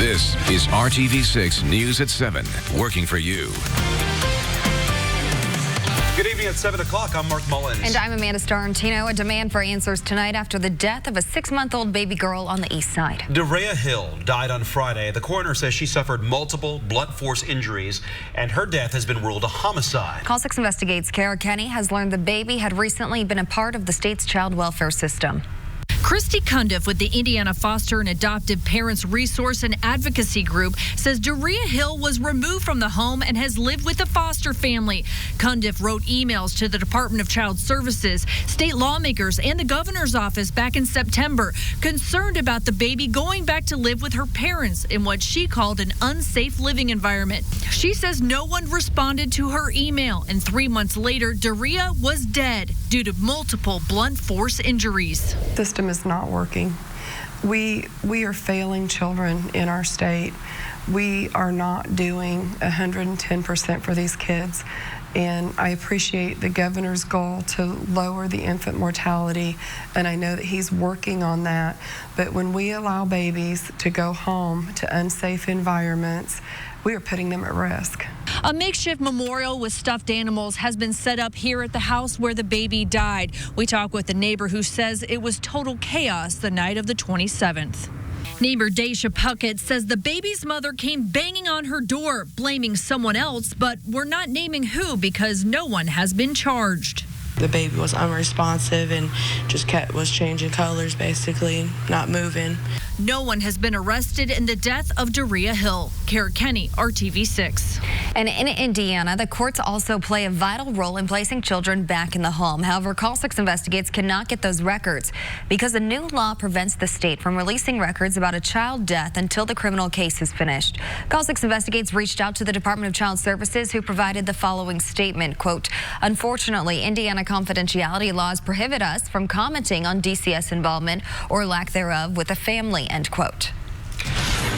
This is RTV6 News at 7, working for you. Good evening at 7 o'clock. I'm Mark Mullins. And I'm Amanda Starantino. A demand for answers tonight after the death of a 6-month-old baby girl on the east side. Derea Hill died on Friday. The coroner says she suffered multiple blunt force injuries, and her death has been ruled a homicide. Call 6 Investigates' Kara Kenny has learned the baby had recently been a part of the state's child welfare system. Christy Cundiff with the Indiana Foster and Adoptive Parents Resource and Advocacy Group says Derea Hill was removed from the home and has lived with the foster family. Cundiff wrote emails to the Department of Child Services, state lawmakers, and the governor's office back in September, concerned about the baby going back to live with her parents in what she called an unsafe living environment. She says no one responded to her email, and 3 months later, Derea was dead due to multiple blunt force injuries. The system is not working. We are failing children in our state. We are not doing 110% for these kids. And I appreciate the governor's goal to lower the infant mortality, and I know that he's working on that. But when we allow babies to go home to unsafe environments, we are putting them at risk. A makeshift memorial with stuffed animals has been set up here at the house where the baby died. We talked with a neighbor who says it was total chaos the night of the 27th. Neighbor Daisha Puckett says the baby's mother came banging on her door, blaming someone else, but we're not naming who because no one has been charged. The baby was unresponsive and just was changing colors, basically, not moving. No one has been arrested in the death of Derea Hill. Kara Kenny, RTV6. And in Indiana, the courts also play a vital role in placing children back in the home. However, Call 6 Investigates cannot get those records because a new law prevents the state from releasing records about a child death until the criminal case is finished. Call 6 Investigates reached out to the Department of Child Services, who provided the following statement, quote, "Unfortunately, Indiana confidentiality laws prohibit us from commenting on DCS involvement or lack thereof with a family," end quote.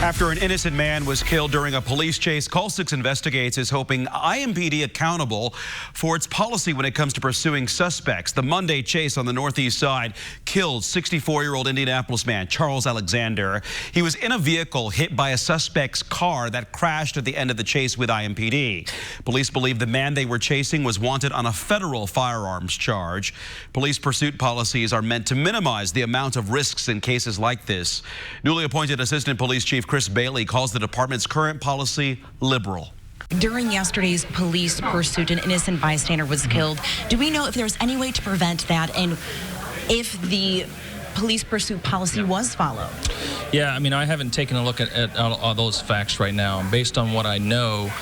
After an innocent man was killed during a police chase, Call 6 Investigates is hoping IMPD accountable for its policy when it comes to pursuing suspects. The Monday chase on the northeast side killed 64-year-old Indianapolis man Charles Alexander. He was in a vehicle hit by a suspect's car that crashed at the end of the chase with IMPD. Police believe the man they were chasing was wanted on a federal firearms charge. Police pursuit policies are meant to minimize the amount of risks in cases like this. Newly appointed Assistant Police Chief Chris Bailey calls the department's current policy liberal. During yesterday's police pursuit, an innocent bystander was killed. Do we know if there's any way to prevent that and if the police pursuit policy was followed? Yeah, I mean, I haven't taken a look at all those facts right now. Based on what I know,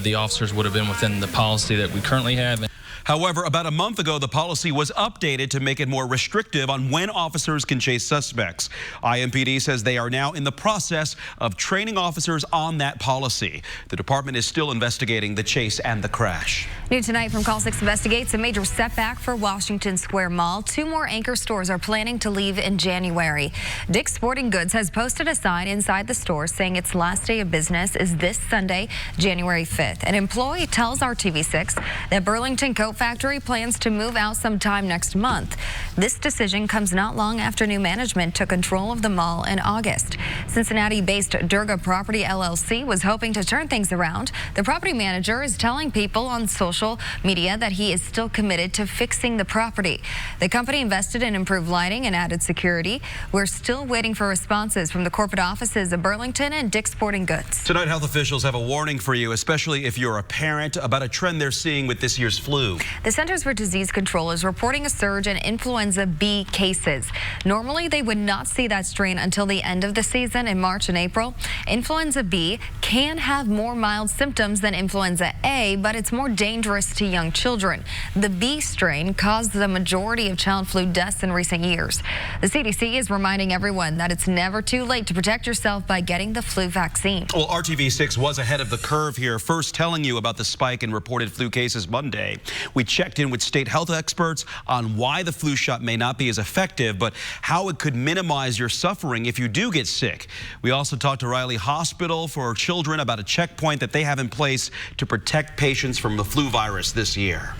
the officers would have been within the policy that we currently have. However, about a month ago, the policy was updated to make it more restrictive on when officers can chase suspects. IMPD says they are now in the process of training officers on that policy. The department is still investigating the chase and the crash. New tonight from Call 6 Investigates, a major setback for Washington Square Mall. 2 more anchor stores are planning to leave in January. Dick's Sporting Goods has posted a sign inside the store saying its last day of business is this Sunday, January 5th. An employee tells RTV6 that Burlington Coat Factory plans to move out sometime next month. This decision comes not long after new management took control of the mall in August. Cincinnati-based Durga Property LLC was hoping to turn things around. The property manager is telling people on social media that he is still committed to fixing the property. The company invested in improved lighting and added security. We're still waiting for responses from the corporate offices of Burlington and Dick's Sporting Goods. Tonight, health officials have a warning for you, especially if you're a parent, about a trend they're seeing with this year's flu. The Centers for Disease Control is reporting a surge in influenza B cases. Normally, they would not see that strain until the end of the season in March and April. Influenza B can have more mild symptoms than influenza A, but it's more dangerous to young children. The B strain caused the majority of child flu deaths in recent years. The CDC is reminding everyone that it's never too late to protect yourself by getting the flu vaccine. Well, RTV6 was ahead of the curve here, first telling you about the spike in reported flu cases Monday. We checked in with state health experts on why the flu shot may not be as effective, but how it could minimize your suffering if you do get sick. We also talked to Riley Hospital for Children about a checkpoint that they have in place to protect patients from the flu virus this year.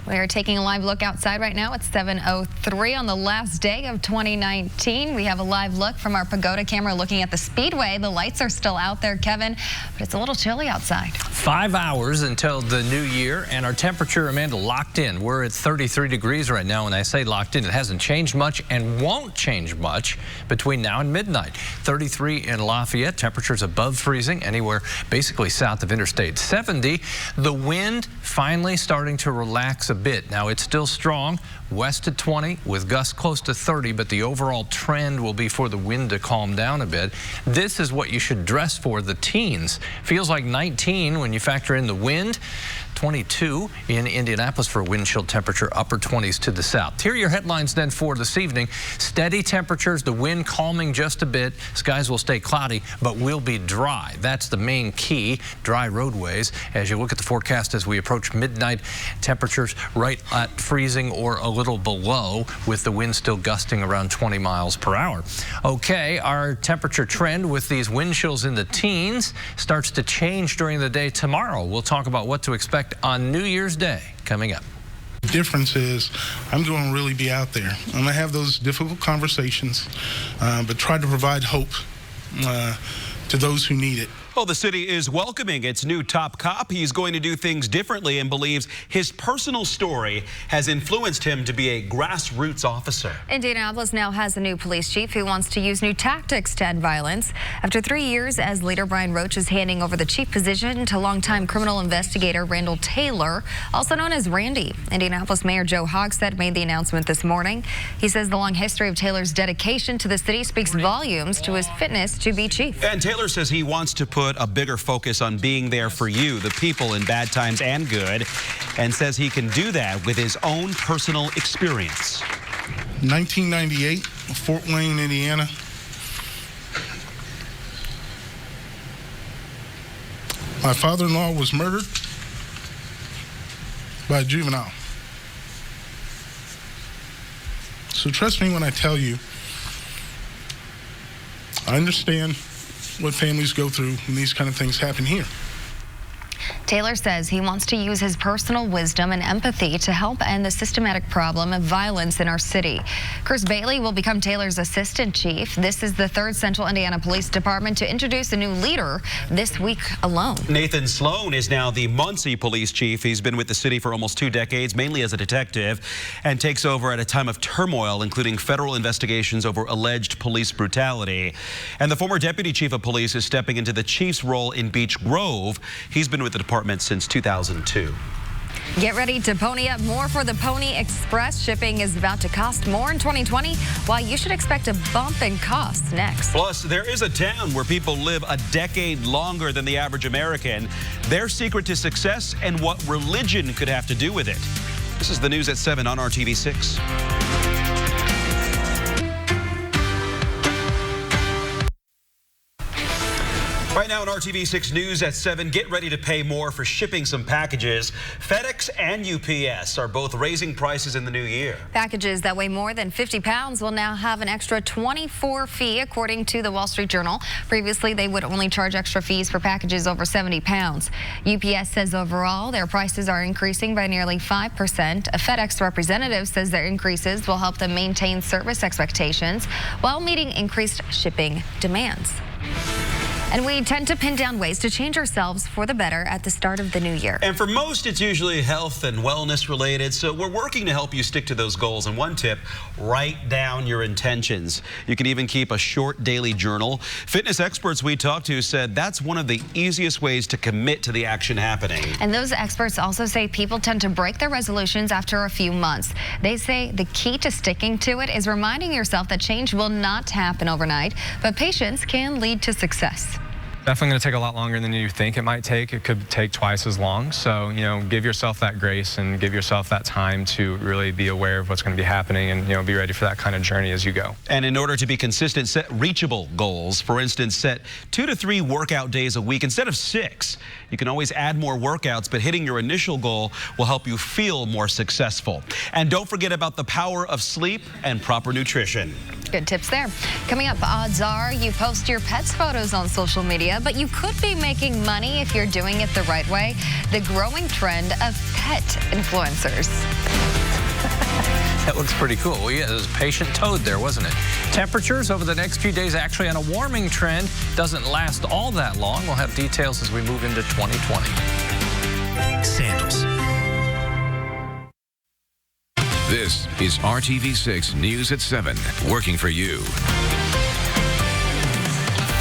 We are taking a live look outside right now. It's 7:03 on the last day of 2019. We have a live look from our Pagoda camera looking at the Speedway. The lights are still out there, Kevin, but it's a little chilly outside. 5 hours until the new year, and our temperature, Amanda, locked in. We're at 33 degrees right now. When I say locked in, it hasn't changed much and won't change much between now and midnight. 33 in Lafayette, temperatures above freezing, anywhere basically south of Interstate 70. The wind finally starting to relax a bit. Now, it's still strong, west at 20 with gusts close to 30, but the overall trend will be for the wind to calm down a bit. This is what you should dress for, the teens. Feels like 19 when you factor in the wind. 22 in Indianapolis for a wind chill temperature, upper 20s to the south. Here are your headlines then for this evening. Steady temperatures, the wind calming just a bit. Skies will stay cloudy, but will be dry. That's the main key, dry roadways. As you look at the forecast as we approach midnight, temperatures right at freezing or a little below, with the wind still gusting around 20 miles per hour. Okay, our temperature trend with these wind chills in the teens starts to change during the day tomorrow. We'll talk about what to expect on New Year's Day coming up. The difference is I'm going to really be out there. I'm going to have those difficult conversations, but try to provide hope to those who need it. Well, the city is welcoming its new top cop. He's going to do things differently and believes his personal story has influenced him to be a grassroots officer. Indianapolis now has a new police chief who wants to use new tactics to end violence. After 3 years as leader, Brian Roach is handing over the chief position to longtime criminal investigator Randall Taylor, also known as Randy. Indianapolis Mayor Joe Hogsett made the announcement this morning. He says the long history of Taylor's dedication to the city speaks volumes to his fitness to be chief. And Taylor says he wants to put a bigger focus on being there for you, the people, in bad times and good, and says he can do that with his own personal experience. 1998, Fort Wayne, Indiana. My father-in-law was murdered by a juvenile. So trust me when I tell you, I understand what families go through when these kind of things happen here. Taylor says he wants to use his personal wisdom and empathy to help end the systematic problem of violence in our city. Chris Bailey will become Taylor's assistant chief. This is the 3rd Central Indiana Police Department to introduce a new leader this week alone. Nathan Sloan is now the Muncie police chief. He's been with the city for almost 2 decades, mainly as a detective, and takes over at a time of turmoil, including federal investigations over alleged police brutality. And the former deputy chief of police is stepping into the chief's role in Beech Grove. He's been with the department since 2002. Get ready to pony up more for the Pony Express. Shipping is about to cost more in 2020, while you should expect a bump in costs next. Plus, there is a town where people live a decade longer than the average American. Their secret to success and what religion could have to do with it. This is the news at 7 on RTV6. Right now on RTV6 News at 7, get ready to pay more for shipping some packages. FedEx and UPS are both raising prices in the new year. Packages that weigh more than 50 pounds will now have an extra $24 fee, according to the Wall Street Journal. Previously, they would only charge extra fees for packages over 70 pounds. UPS says overall, their prices are increasing by nearly 5%. A FedEx representative says their increases will help them maintain service expectations while meeting increased shipping demands. And we tend to pin down ways to change ourselves for the better at the start of the new year. And for most, it's usually health and wellness related. So we're working to help you stick to those goals. And one tip, write down your intentions. You can even keep a short daily journal. Fitness experts we talked to said that's one of the easiest ways to commit to the action happening. And those experts also say people tend to break their resolutions after a few months. They say the key to sticking to it is reminding yourself that change will not happen overnight, but patience can lead to success. Definitely going to take a lot longer than you think it might take. It could take twice as long. So, give yourself that grace and give yourself that time to really be aware of what's going to be happening and, be ready for that kind of journey as you go. And in order to be consistent, set reachable goals. For instance, set 2 to 3 workout days a week instead of 6. You can always add more workouts, but hitting your initial goal will help you feel more successful. And don't forget about the power of sleep and proper nutrition. Good tips there. Coming up, odds are you post your pet's photos on social media, but you could be making money if you're doing it the right way. The growing trend of pet influencers. That looks pretty cool. Well, yeah, there's a patient toad there, wasn't it? Temperatures over the next few days actually on a warming trend. Doesn't last all that long. We'll have details as we move into 2020. Sandals. This is RTV6 News at 7, working for you.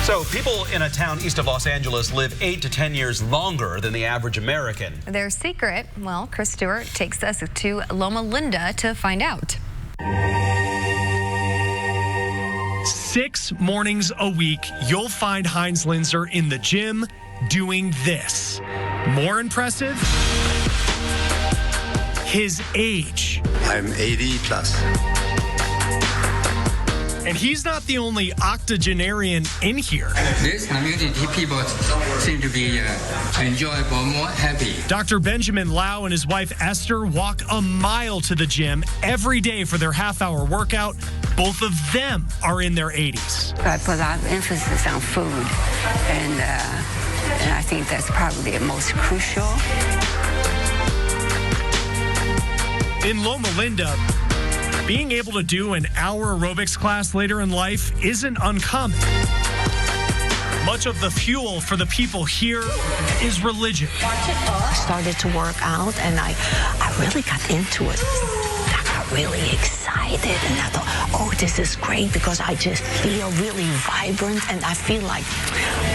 So people in a town east of Los Angeles live 8 to 10 years longer than the average American. Their secret, well, Chris Stewart takes us to Loma Linda to find out. 6 mornings a week, you'll find Heinz Linzer in the gym doing this. More impressive? His age. I'm 80 plus. And he's not the only octogenarian in here. This community people seem to be enjoyable, more happy. Dr. Benjamin Lau and his wife Esther walk a mile to the gym every day for their half-hour workout. Both of them are in their 80s. I put a lot of emphasis on food, and I think that's probably the most crucial. In Loma Linda, being able to do an hour aerobics class later in life isn't uncommon. Much of the fuel for the people here is religion. I started to work out, and I really got into it. I got really excited, and I thought, oh, this is great because I just feel really vibrant, and I feel like,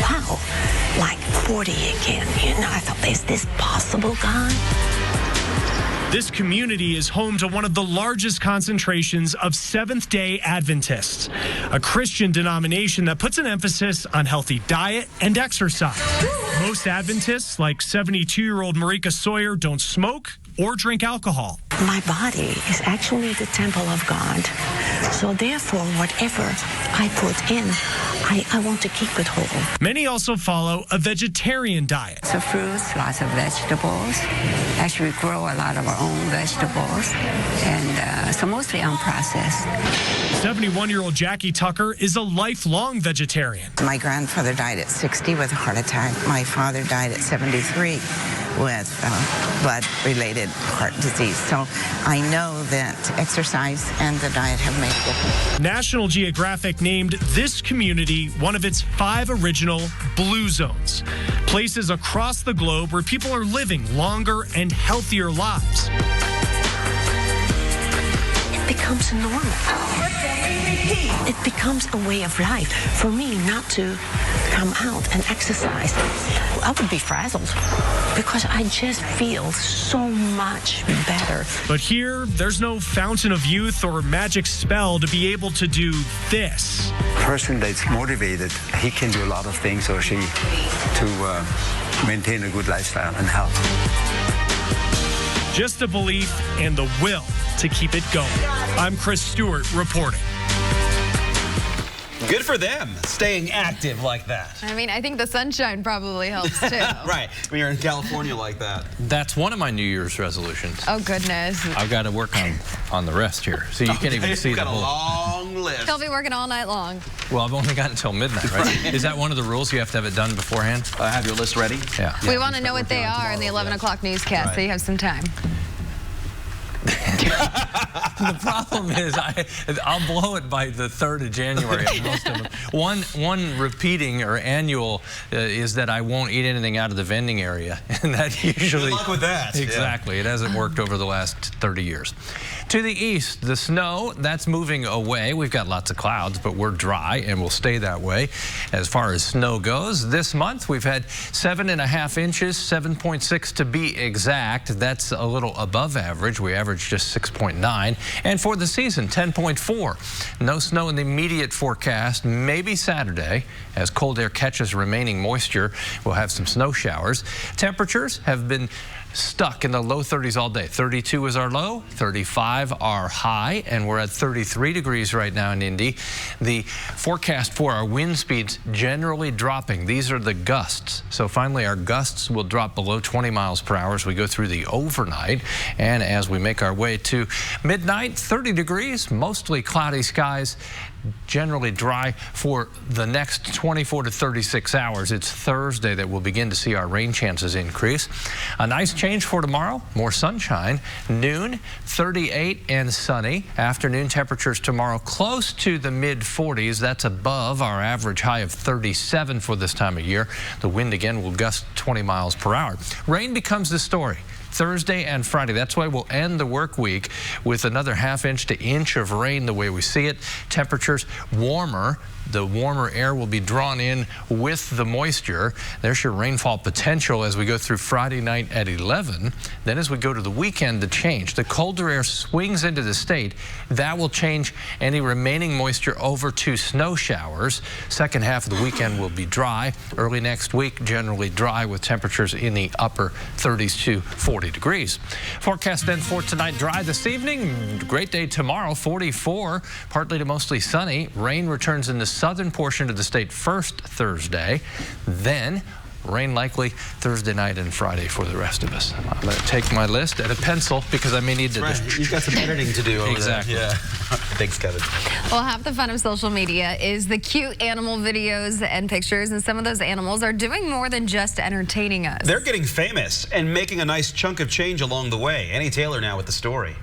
wow, like 40 again. You know, I thought, is this possible, God? This community is home to one of the largest concentrations of Seventh-day Adventists, a Christian denomination that puts an emphasis on healthy diet and exercise. Most Adventists, like 72-year-old Marika Sawyer, don't smoke or drink alcohol. My body is actually the temple of God. So therefore, whatever I put in, I want to keep it whole. Many also follow a vegetarian diet. So fruits, lots of vegetables. Actually, we grow a lot of our own vegetables, and so mostly unprocessed. 71-year-old Jackie Tucker is a lifelong vegetarian. My grandfather died at 60 with a heart attack. My father died at 73 with blood-related heart disease. So I know that exercise and the diet have made a difference. National Geographic named this community one of its 5 original blue zones, places across the globe where people are living longer and healthier lives. It becomes normal. It becomes a way of life for me not to come out and exercise. I would be frazzled because I just feel so much better. But here, there's no fountain of youth or magic spell to be able to do this. Person that's motivated, he can do a lot of things or she to maintain a good lifestyle and health. Just a belief and the will to keep it going. I'm Chris Stewart reporting. Good for them, staying active like that. I mean, I think the sunshine probably helps too. Right, when you're in California like that. That's one of my New Year's resolutions. Oh, goodness. I've got to work on the rest here. So you can't even see the whole. You've got a long list. He'll be working all night long. Well, I've only got until midnight, right? Is that one of the rules? You have to have it done beforehand? Have your list ready? Yeah. We want to know what they are in the 11 o'clock newscast, so you have some time. The problem is I'll blow it by the 3rd of January on most of them. One repeating or annual is that I won't eat anything out of the vending area. And that usually... Good luck with that. Exactly. Yeah. It hasn't worked over the last 30 years. To the east, the snow, that's moving away. We've got lots of clouds, but we're dry and will stay that way. As far as snow goes, this month we've had 7.5 inches, 7.6 to be exact. That's a little above average. We averaged just 6.9. And for the season, 10.4. No snow in the immediate forecast. Maybe Saturday, as cold air catches remaining moisture, we'll have some snow showers. Temperatures have been stuck in the low 30s all day. 32 is our low, 35 our high, and we're at 33 degrees right now in Indy. The forecast for our wind speeds generally dropping. These are the gusts. So finally our gusts will drop below 20 miles per hour as we go through the overnight. And as we make our way to midnight, 30 degrees, mostly cloudy skies. generally dry for the next 24 to 36 hours. It's Thursday that we'll begin to see our rain chances increase. A nice change for tomorrow, more sunshine. Noon, 38 and sunny. Afternoon temperatures tomorrow close to the mid-40s. That's above our average high of 37 for this time of year. The wind again will gust 20 miles per hour. Rain becomes the story Thursday and Friday. That's why we'll end the work week with another ½ to inch of rain the way we see it. Temperatures warmer. The warmer air will be drawn in with the moisture. There's your rainfall potential as we go through Friday night at 11. Then as we go to the weekend, the change. The colder air swings into the state. That will change any remaining moisture over to snow showers. Second half of the weekend will be dry. Early next week, generally dry with temperatures in the upper 30s to 40 degrees. Forecast then for tonight, dry this evening. Great day tomorrow, 44, partly to mostly sunny. Rain returns in the southern portion of the state first Thursday, then rain likely Thursday night and Friday for the rest of us. I'm going to take my list and a pencil because I may need to. Right. You've got some editing to do over exactly. there. Yeah. Thanks, Kevin. Well, half the fun of social media is the cute animal videos and pictures, and some of those animals are doing more than just entertaining us. They're getting famous and making a nice chunk of change along the way. Annie Taylor now with the story.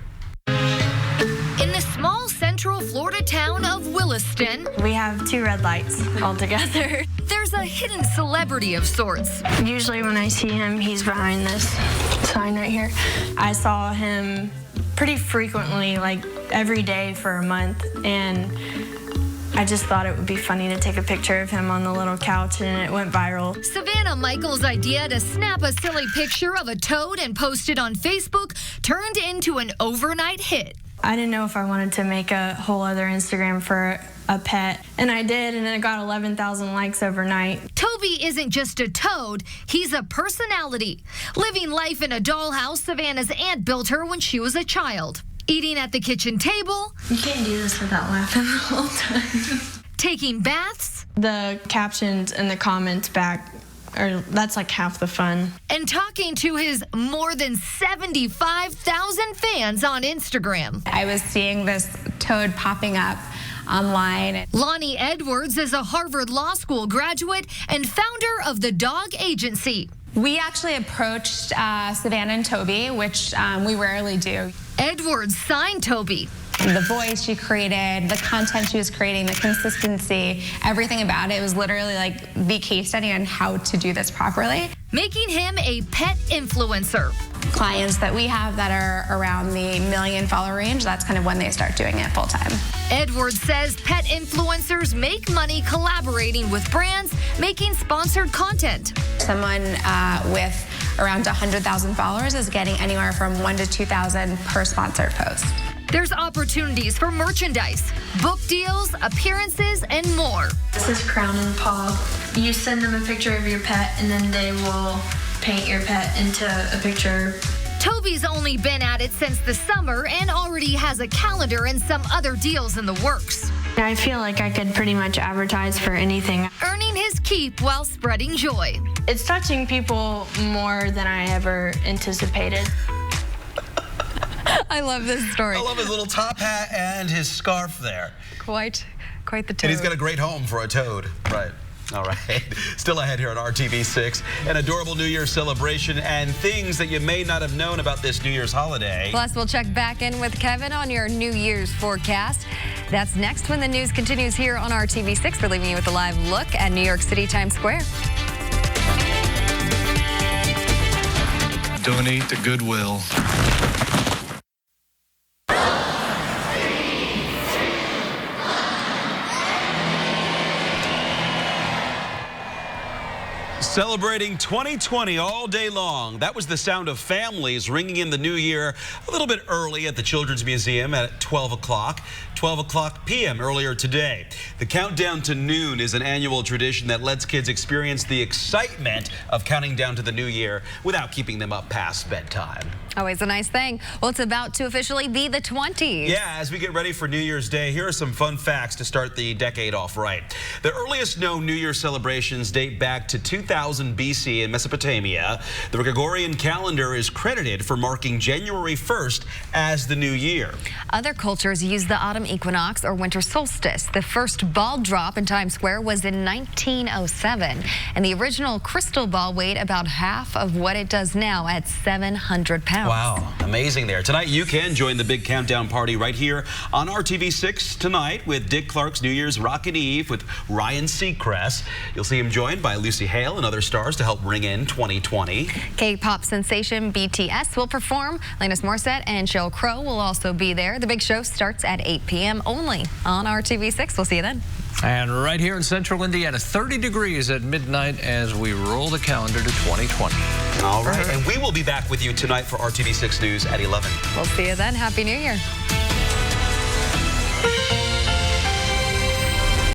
In the small central Florida town of Williston, we have 2 red lights altogether. There's a hidden celebrity of sorts. Usually when I see him, he's behind this sign right here. I saw him pretty frequently, like every day for a month, and I just thought it would be funny to take a picture of him on the little couch, and it went viral. Savannah Michaels' idea to snap a silly picture of a toad and post it on Facebook turned into an overnight hit. I didn't know if I wanted to make a whole other Instagram for a pet, and I did, and then it got 11,000 likes overnight. Toby isn't just a toad, he's a personality. Living life in a dollhouse Savannah's aunt built her when she was a child. Eating at the kitchen table. You can't do this without laughing the whole time. Taking baths. The captions and the comments back, that's like half the fun. And talking to his more than 75,000 fans on Instagram. I was seeing this toad popping up online. Lonnie Edwards is a Harvard Law School graduate and founder of the Dog Agency. We actually approached Savannah and Toby, which we rarely do. Edwards signed Toby. The voice she created, the content she was creating, the consistency, everything about it was literally like the case study on how to do this properly. Making him a pet influencer. Clients that we have that are around the 1 million follower range, that's kind of when they start doing it full time. Edwards says pet influencers make money collaborating with brands, making sponsored content. Someone with around 100,000 followers is getting anywhere from $1,000 to $2,000 per sponsored post. There's opportunities for merchandise, book deals, appearances, and more. This is Crown and Paw. You send them a picture of your pet, and then they will paint your pet into a picture. Toby's only been at it since the summer and already has a calendar and some other deals in the works. I feel like I could pretty much advertise for anything. Earning his keep while spreading joy. It's touching people more than I ever anticipated. I love this story. I love his little top hat and his scarf there. Quite the toad. And he's got a great home for a toad. Right. All right. Still ahead here on RTV6, an adorable New Year's celebration and things that you may not have known about this New Year's holiday. Plus, we'll check back in with Kevin on your New Year's forecast. That's next when the news continues here on RTV6. We're leaving you with a live look at New York City Times Square. Donate to Goodwill. Celebrating 2020 all day long. That was the sound of families ringing in the new year a little bit early at the Children's Museum at 12 o'clock. 12 o'clock p.m. earlier today. The countdown to noon is an annual tradition that lets kids experience the excitement of counting down to the new year without keeping them up past bedtime. Always a nice thing. Well, it's about to officially be the 20s. Yeah, as we get ready for New Year's Day, here are some fun facts to start the decade off right. The earliest known New Year celebrations date back to 2000 BC in Mesopotamia. The Gregorian calendar is credited for marking January 1st as the new year. Other cultures use the autumn equinox or winter solstice. The first ball drop in Times Square was in 1907, and the original crystal ball weighed about half of what it does now at 700 pounds. Wow, amazing there. Tonight you can join the big countdown party right here on RTV6 tonight with Dick Clark's New Year's Rockin' Eve with Ryan Seacrest. You'll see him joined by Lucy Hale and other stars to help ring in 2020. K-pop sensation BTS will perform. Alanis Morissette and Sheryl Crow will also be there. The big show starts at 8 p.m. only on RTV6. We'll see you then. And right here in central Indiana, 30 degrees at midnight as we roll the calendar to 2020. All right, and we will be back with you tonight for RTV6 News at 11. We'll see you then. Happy New Year.